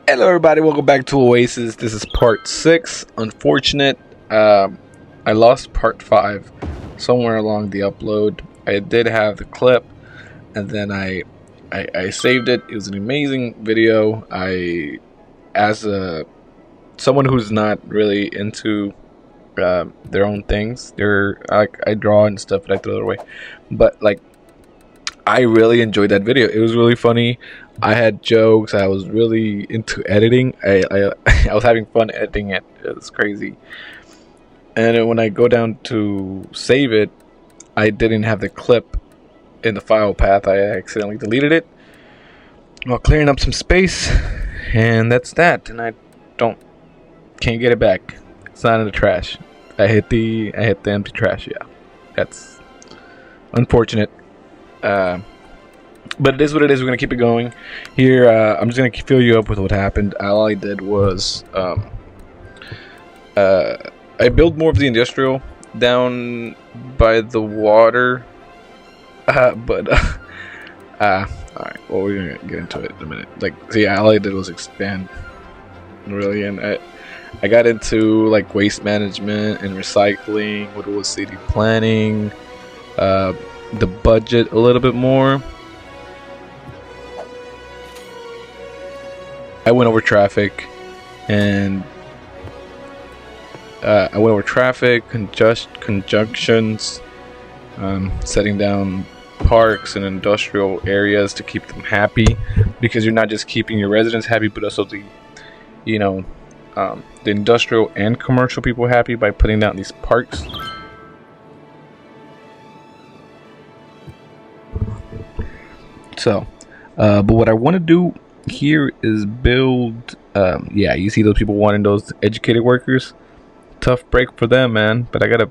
Hello, everybody. Welcome back to Oasis. This is part 6. Unfortunate. I lost part 5 somewhere along the upload. I did have the clip, and then I saved it. It was an amazing video. As someone who's not really into their own things, I draw and stuff, and I throw it away. But I really enjoyed that video. It was really funny. I had jokes. I was really into editing. I was having fun editing it. It was crazy. And then when I go down to save it, I didn't have the clip in the file path. I accidentally deleted it while clearing up some space, and that's that. And I can't get it back. It's not in the trash. I hit the empty trash. Yeah, that's unfortunate. But it is what it is. We're gonna keep it going. Here, I'm just gonna fill you up with what happened. All I did was I built more of the industrial down by the water. But all right. Well, we're gonna get into it in a minute. All I did was expand, really, and I got into waste management and recycling. What was city planning? The budget a little bit more. I went over traffic, and conjunctions, setting down parks and industrial areas to keep them happy, because you're not just keeping your residents happy, but also the industrial and commercial people happy by putting down these parks. So, but what I want to do here is build. You see those people wanting those educated workers. Tough break for them, man. But I gotta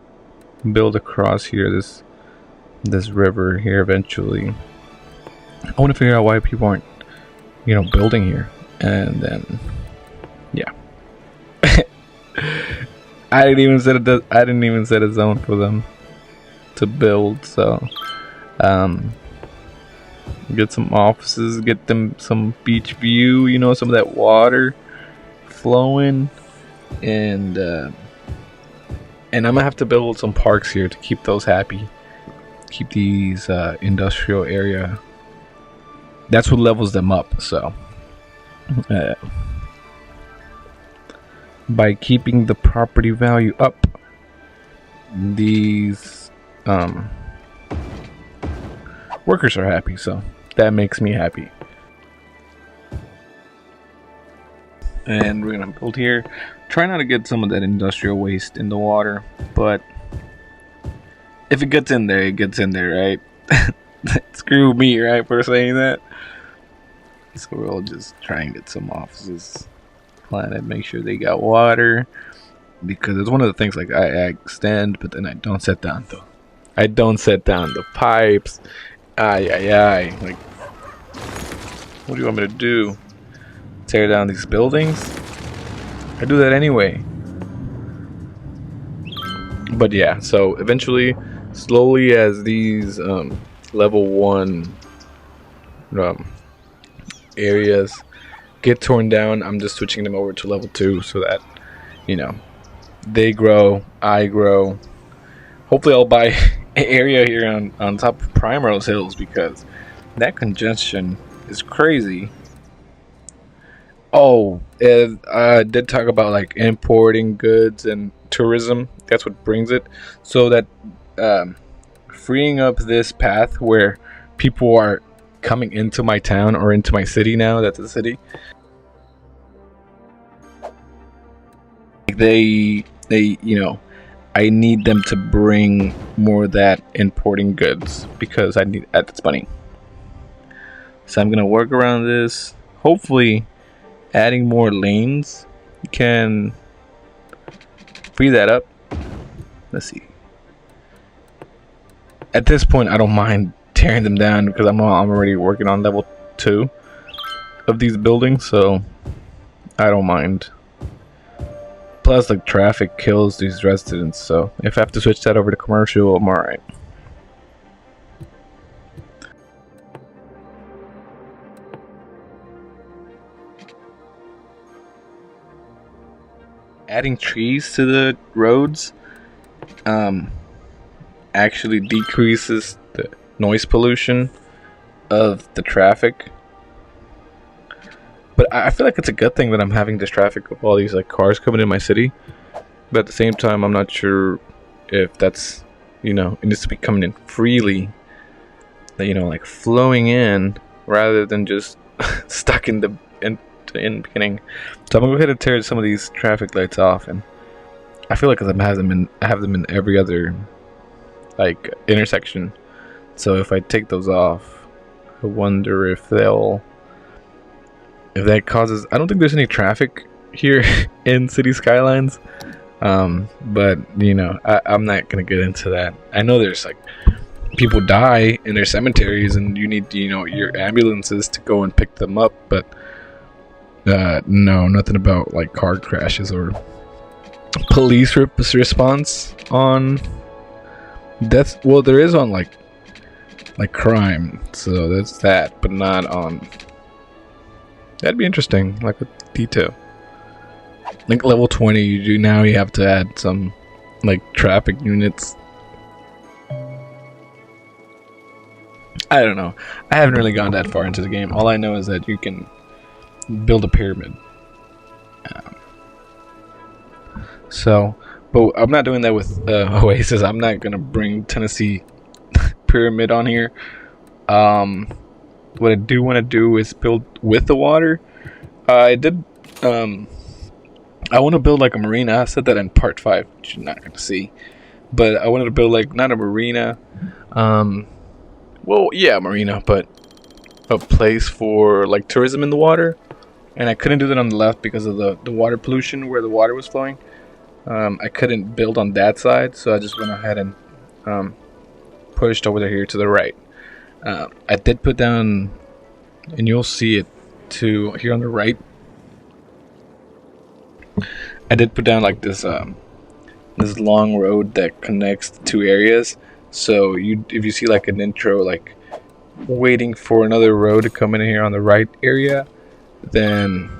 build across here this river here eventually. I want to figure out why people aren't, building here. And then, yeah. I didn't even set a zone for them to build. So, get some offices, get them some beach view, some of that water flowing, and I'm gonna have to build some parks here to keep those happy, keep these industrial area. That's what levels them up. So by keeping the property value up, these workers are happy, so that makes me happy. And we're gonna build here. Try not to get some of that industrial waste in the water, but if it gets in there, it gets in there, right? Screw me, right, for saying that. So we'll just try and get some offices planted, make sure they got water, because it's one of the things I extend, but then I don't set down the pipes. What do you want me to do? Tear down these buildings? I do that anyway. But yeah, so eventually, slowly, as these level 1 areas get torn down, I'm just switching them over to level 2 so that they grow, I grow. Hopefully I'll buy an area here on top of Primrose Hills, because that congestion is crazy. Oh, I did talk about importing goods and tourism. That's what brings it. So that freeing up this path where people are coming into my town or into my city now. That's a city. They I need them to bring more of that importing goods, because I need that's money. So I'm gonna work around this. Hopefully, adding more lanes can free that up. Let's see. At this point, I don't mind tearing them down, because I'm already working on level 2 of these buildings, so I don't mind. Plus, traffic kills these residents, so if I have to switch that over to commercial, I'm alright. adding trees to the roads um, actually decreases the noise pollution of the traffic. But I feel like it's a good thing that I'm having this traffic of all these like cars coming in my city. But at the same time, I'm not sure if that's, it needs to be coming in freely, like flowing in rather than just stuck in the beginning. So I'm gonna go ahead and tear some of these traffic lights off, and I feel like I have them in every other like intersection. So if I take those off, I wonder if that causes. I don't think there's any traffic here in City Skylines. But I'm not gonna get into that. I know there's like people die in their cemeteries, and you need your ambulances to go and pick them up. But no, nothing about like car crashes or police response on death. Well, there is on like crime, so that's that, but not on. That'd be interesting, like a detail. Like level 20, you have to add some like traffic units. I don't know. I haven't really gone that far into the game. All I know is that you can build a pyramid. But I'm not doing that with Oasis. I'm not gonna bring Tennessee pyramid on here. What I do want to do is build with the water. I want to build like a marina. I said that in part 5, which you're not going to see. But I wanted to build like, not a marina. Marina, but a place for like tourism in the water. And I couldn't do that on the left because of the water pollution where the water was flowing. I couldn't build on that side, so I just went ahead and pushed over here to the right. I did put down, and you'll see it too here on the right. I did put down like this long road that connects the two areas. So if you see like an intro, like waiting for another road to come in here on the right area, then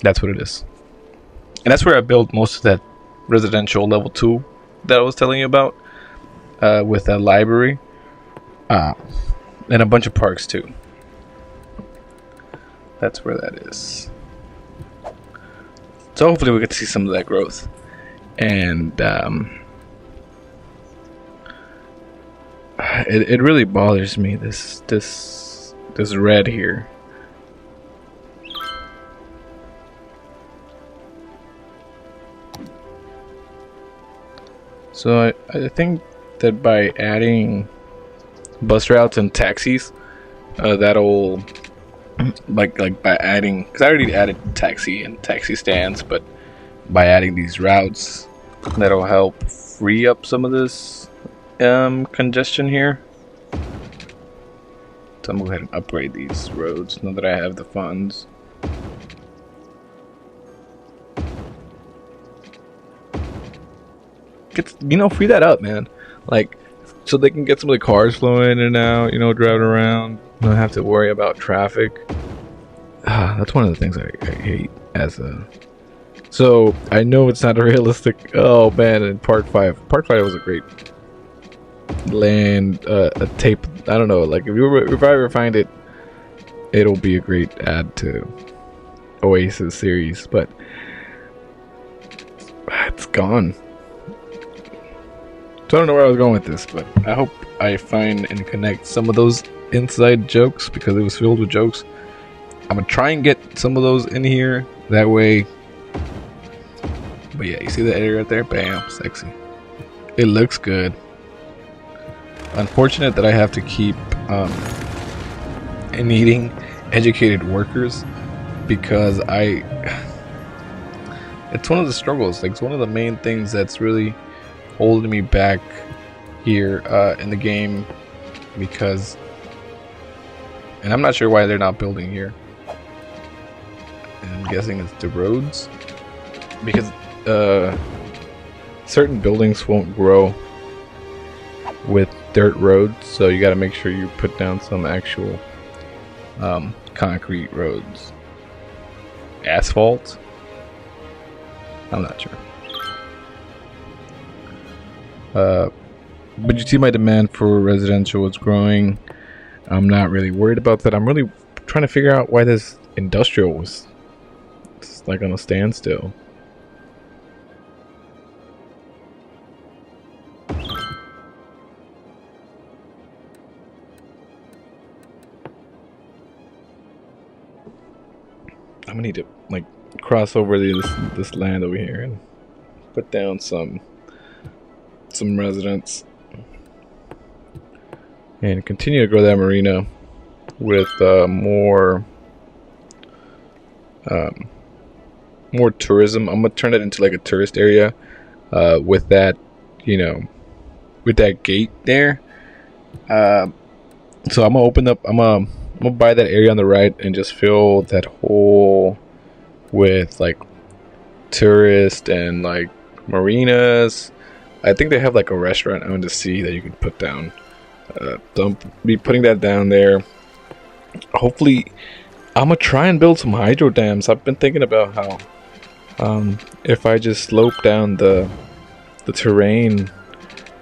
that's what it is. And that's where I built most of that residential level 2 that I was telling you about, with a library, and a bunch of parks too. That's where that is. So hopefully we get to see some of that growth. And it really bothers me, this red here. So I think that by adding bus routes and taxis, that'll like by adding, because I already added taxi and taxi stands, but by adding these routes, that'll help free up some of this congestion here. So I'm gonna go ahead and upgrade these roads now that I have the funds. Free that up, man. Like, so they can get some of the cars flowing in and out, driving around. Don't have to worry about traffic. That's one of the things I hate So I know it's not a realistic. Oh man, in part 5 was a great land a tape. I don't know. Like if I ever find it, it'll be a great add to Oasis series, but it's gone. So I don't know where I was going with this, but I hope I find and connect some of those inside jokes, because it was filled with jokes. I'm gonna try and get some of those in here, that way. But yeah, you see that area right there? Bam, sexy. It looks good. Unfortunate that I have to keep needing educated workers, because it's one of the struggles. Like, it's one of the main things that's really holding me back here in the game, because, and I'm not sure why they're not building here. And I'm guessing it's the roads, because certain buildings won't grow with dirt roads, so you got to make sure you put down some actual concrete roads. Asphalt. I'm not sure. But you see my demand for residential is growing. I'm not really worried about that. I'm really trying to figure out why this industrial was it's like on a standstill. I'm gonna need to like cross over this land over here and put down some residents and continue to grow that marina with more tourism. I'm gonna turn it into like a tourist area with that, with that gate there. So I'm gonna open up. I'm gonna buy that area on the right and just fill that hole with like tourists and like marinas. I think they have like a restaurant out to sea that you can put down. So I'll be putting that down there. Hopefully, I'm gonna try and build some hydro dams. I've been thinking about how if I just slope down the terrain,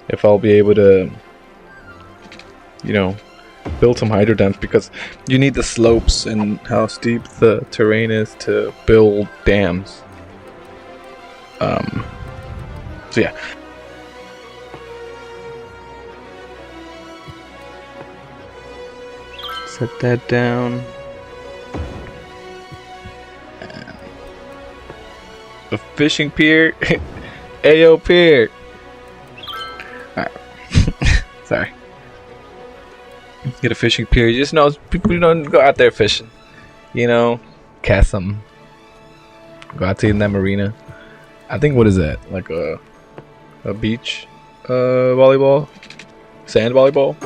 if I'll be able to, build some hydro dams, because you need the slopes and how steep the terrain is to build dams. So yeah. Set that down. A fishing pier. Ayo pier. Alright. Sorry. Get a fishing pier. You just know people don't go out there fishing. Cast something. Go out to in that marina. I think, what is that? Like a beach volleyball? Sand volleyball?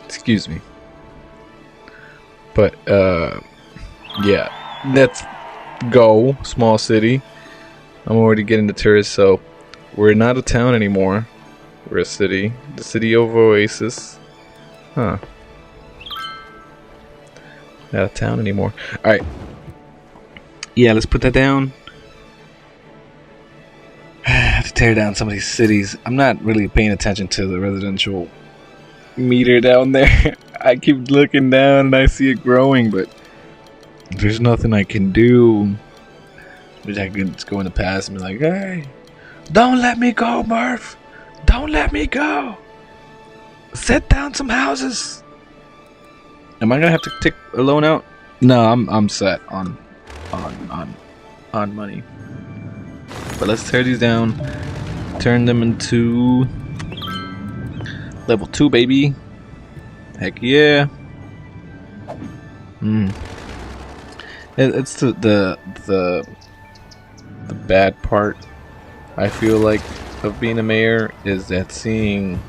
Excuse me. But yeah, let's go. Small city. I'm already getting the tourists, so we're not a town anymore. We're a city. The city of Oasis. Huh. Not a town anymore. Alright. Yeah, let's put that down. I have to tear down some of these cities. I'm not really paying attention to the residential meter down there. I keep looking down and I see it growing, but there's nothing I can do. Which I could just go in the past and be like, hey, don't let me go, Murph. Don't let me go. Set down some houses. Am I gonna have to take a loan out? No, I'm set on money. But let's tear these down. Turn them into level 2, baby. Heck yeah. It's the bad part, I feel like, of being a mayor is that seeing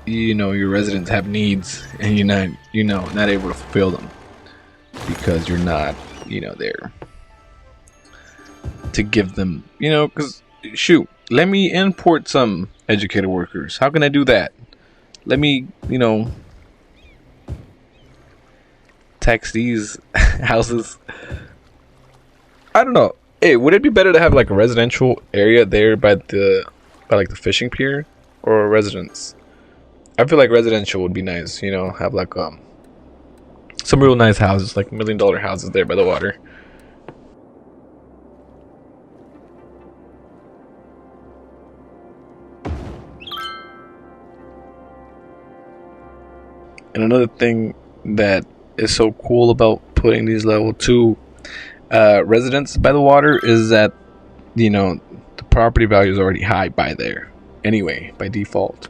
your residents have needs and you're not able to fulfill them because you're not there to give them, because shoot, let me import some educated workers. How can I do that? Let me tax these houses. I don't know. Hey, would it be better to have like a residential area there by like the fishing pier, or a residence? I feel like residential would be nice, have like some real nice houses, like $1 million houses there by the water. And another thing that is so cool about putting these level 2 residents by the water is that the property value is already high by there anyway, by default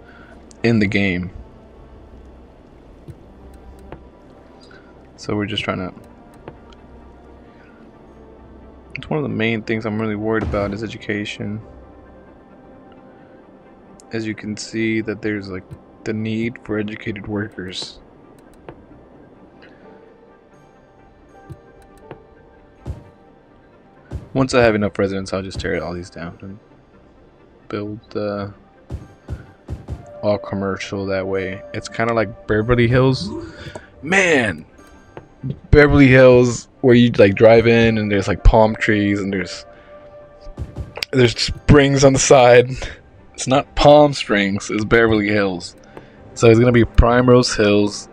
in the game. So we're just trying to, it's one of the main things I'm really worried about is education. As you can see that there's like the need for educated workers. Once I have enough residents, I'll just tear all these down and build all commercial that way. It's kind of like Beverly Hills. Man, Beverly Hills, where you like drive in and there's like palm trees and there's There's springs on the side. It's not Palm Springs, it's Beverly Hills. So it's gonna be Primrose Hills,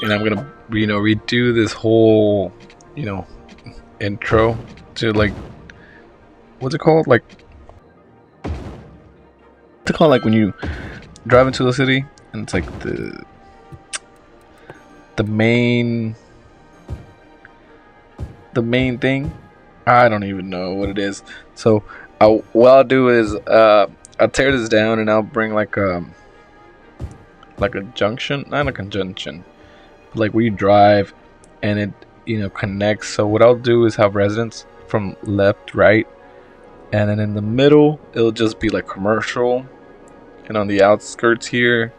and I'm gonna, redo this whole, intro to like, what's it called? Like, what's it called? Like when you drive into the city and it's like the main thing. I don't even know what it is. So what I'll do is I'll tear this down and I'll bring like a junction, not a conjunction, but like where you drive and it connects. So what I'll do is have residents from left, right, and then in the middle it'll just be like commercial, and on the outskirts here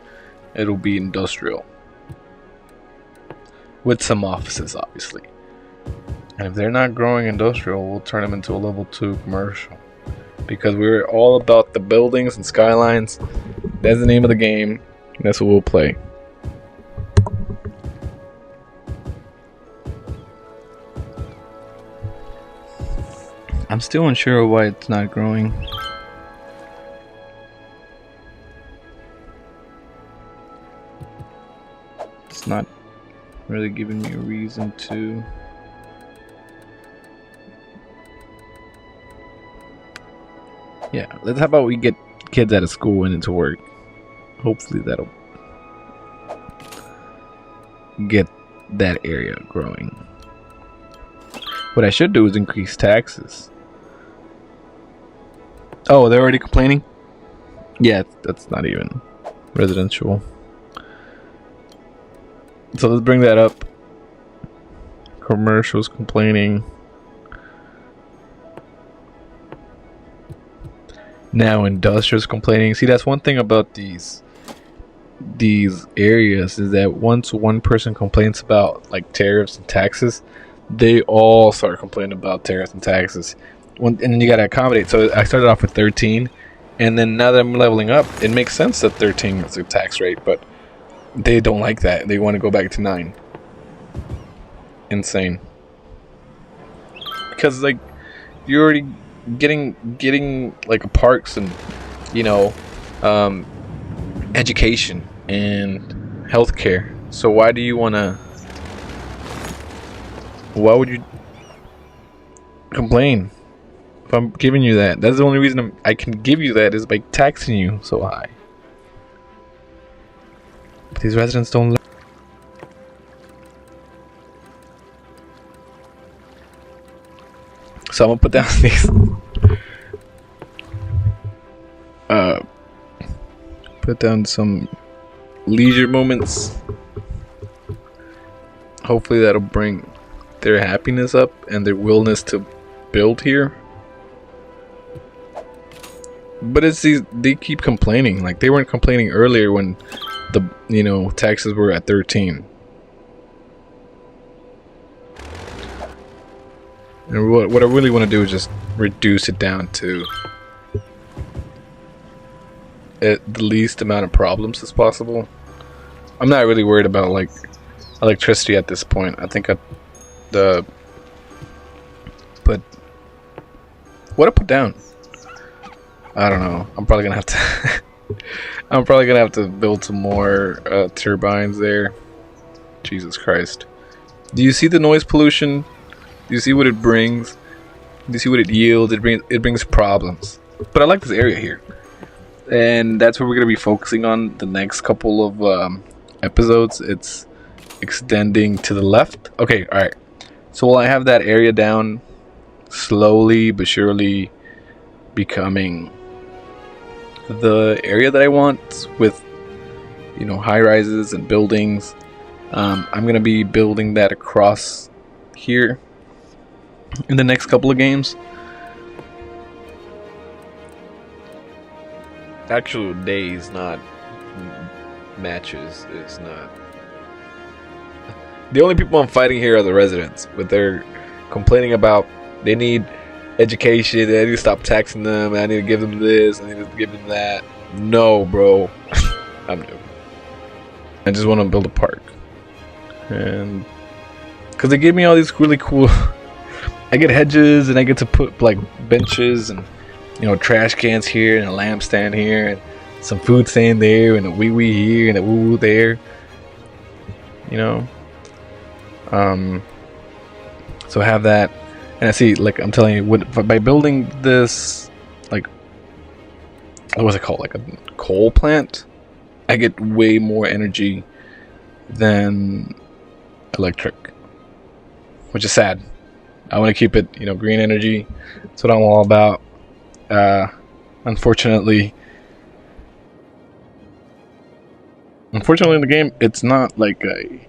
it'll be industrial with some offices, obviously. And if they're not growing industrial, we'll turn them into a level 2 commercial, because we're all about the buildings and skylines. That's the name of the game. That's what we'll play. I'm still unsure why it's not growing. It's not really giving me a reason to. Yeah, how about we get kids out of school and into work. Hopefully that'll get that area growing. What I should do is increase taxes. Oh, they're already complaining? Yeah, that's not even residential. So let's bring that up. Commercials complaining. Now industrial's complaining. See, that's one thing about these areas, is that once one person complains about like tariffs and taxes, they all start complaining about tariffs and taxes. And then you gotta accommodate. So I started off with 13, and then now that I'm leveling up, it makes sense that 13 is the tax rate, but they don't like that. They want to go back to 9. Insane. Because like you're already getting like parks and education and healthcare. So why would you complain if I'm giving you that? That's the only reason I can give you that, is by taxing you so high. But these residents don't learn. So I'm gonna put down these put down some leisure moments. Hopefully that'll bring their happiness up and their willingness to build here. But it's they keep complaining. Like, they weren't complaining earlier when the taxes were at 13. And what I really want to do is just reduce it down to the least amount of problems as possible. I'm not really worried about like electricity at this point. I think but what I put down, I don't know. I'm probably gonna have to I'm probably gonna have to build some more turbines there. Jesus Christ. Do you see the noise pollution? Do you see what it brings? Do you see what it yields? It brings problems. But I like this area here, and that's what we're gonna be focusing on the next couple of episodes. It's extending to the left. Okay, all right. So while I have that area down, slowly but surely becoming the area that I want, with high rises and buildings. I'm gonna be building that across here in the next couple of games. Actual days, not matches. It's not. The only people I'm fighting here are the residents, but they're complaining about they need education, I need to stop taxing them, I need to give them this, I need to give them that. No, bro. I'm new. I just want to build a park. And because they gave me all these really cool I get hedges, and I get to put like benches and trash cans here and a lampstand here and some food stand there and a wee wee here and a woo woo there. So have that, and I see, like I'm telling you, by building this, like, what was it called, like a coal plant, I get way more energy than electric, which is sad. I want to keep it, green energy. That's what I'm all about. Unfortunately, in the game, it's not like a,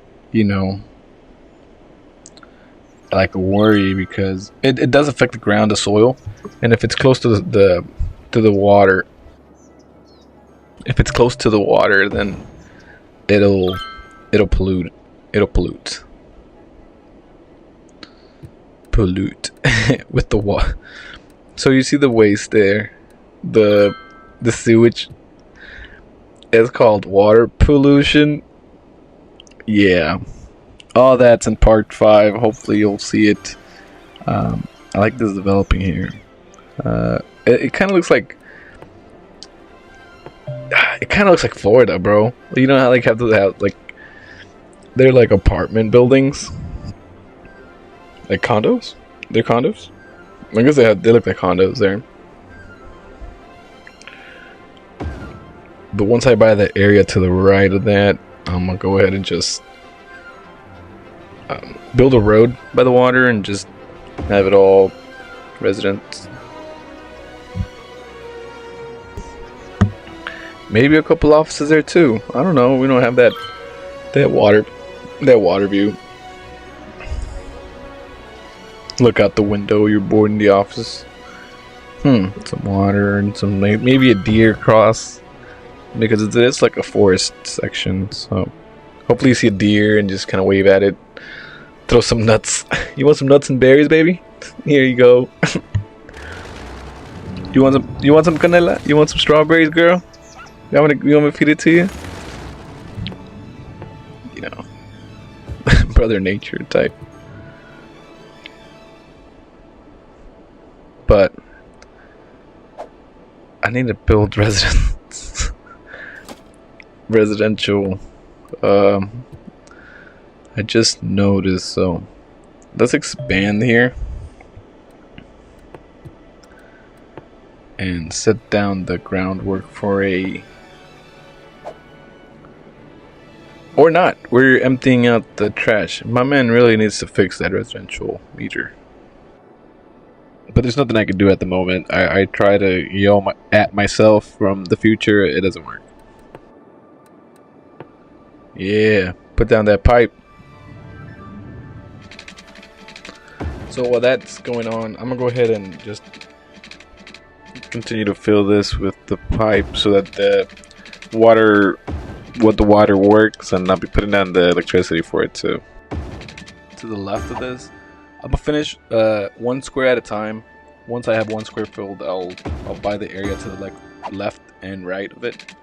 like a worry, because it does affect the ground, the soil, and if it's close to the water, then it'll pollute with the water. So you see the waste there, the sewage. It's called water pollution. Yeah, all that's in part 5. Hopefully you'll see it. I like this developing here. It kind of looks like Florida, bro. You know how like have like they're like apartment buildings, like condos. They're condos. I guess they look like condos there. But once I buy the area to the right of that, I'm gonna go ahead and just build a road by the water and just have it all residents. Maybe a couple offices there too. I don't know. We don't have that water view. Look out the window. You're bored in the office. Some water and some maybe a deer cross, because it's like a forest section. So hopefully you see a deer and just kind of wave at it. Throw some nuts. You want some nuts and berries, baby? Here you go. You want some canela? You want some strawberries, girl? You want me to feed it to you? Brother nature type. But I need to build residential. I just noticed, so let's expand here and set down the groundwork for a, or not. We're emptying out the trash. My man really needs to fix that residential meter, but there's nothing I can do at the moment. I try to yell at myself from the future. It doesn't work. Yeah, put down that pipe. So while that's going on, I'm gonna go ahead and just continue to fill this with the pipe so that the water works, and I'll be putting down the electricity for it too. To the left of this, I'm gonna finish 1 square at a time. Once I have 1 square filled, I'll buy the area to the left and right of it.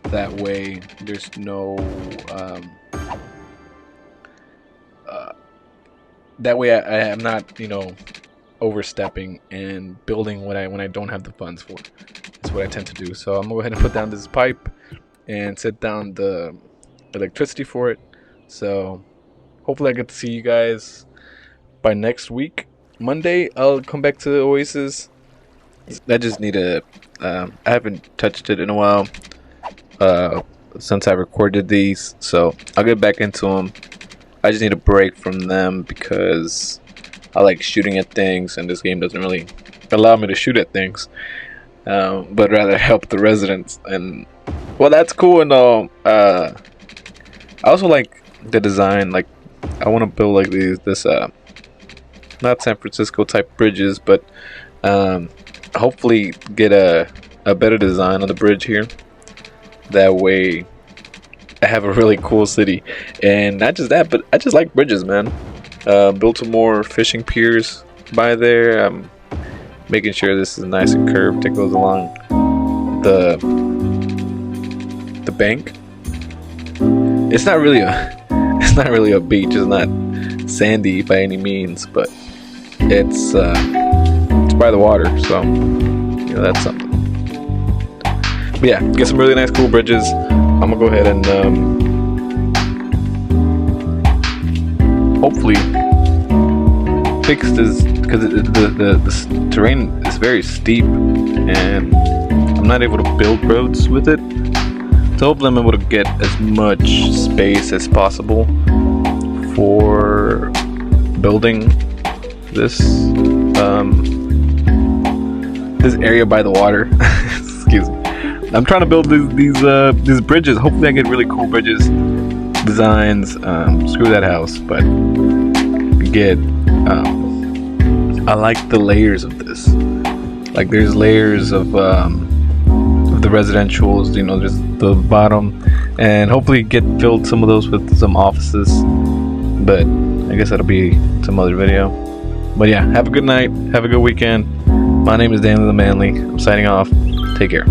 That way there's no that way I am not overstepping and building when I don't have the funds for. That's what I tend to do. So I'm gonna go ahead and put down this pipe and set down the electricity for it. So hopefully I get to see you guys by next week. Monday I'll come back to the Oasis. I just need I haven't touched it in a while since I recorded these, so I'll get back into them. I just need a break from them because I like shooting at things, and this game doesn't really allow me to shoot at things, but rather help the residents. And well, that's cool and all. I also like the design. Like, I want to build like this not San Francisco type bridges, but hopefully get a better design on the bridge here. That way I have a really cool city. And not just that, but I just like bridges, man. Built some more fishing piers by there. I'm making sure this is nice and curved. It goes along the bank. It's not really a beach. It's not sandy by any means, but it's by the water, so So that's something. But yeah, get some really nice, cool bridges. I'm gonna go ahead and hopefully fix this, because the terrain is very steep and I'm not able to build roads with it. So hopefully I'm able to get as much space as possible for building this this area by the water. Excuse me. I'm trying to build these bridges. Hopefully I get really cool bridges designs. Screw that house, but get I like the layers of this. Like there's layers of the residentials, you know, there's the bottom, and hopefully get filled some of those with some offices, but I guess that'll be some other video. But yeah, have a good night, have a good weekend. My name is Daniel the Manly. I'm signing off. Take care.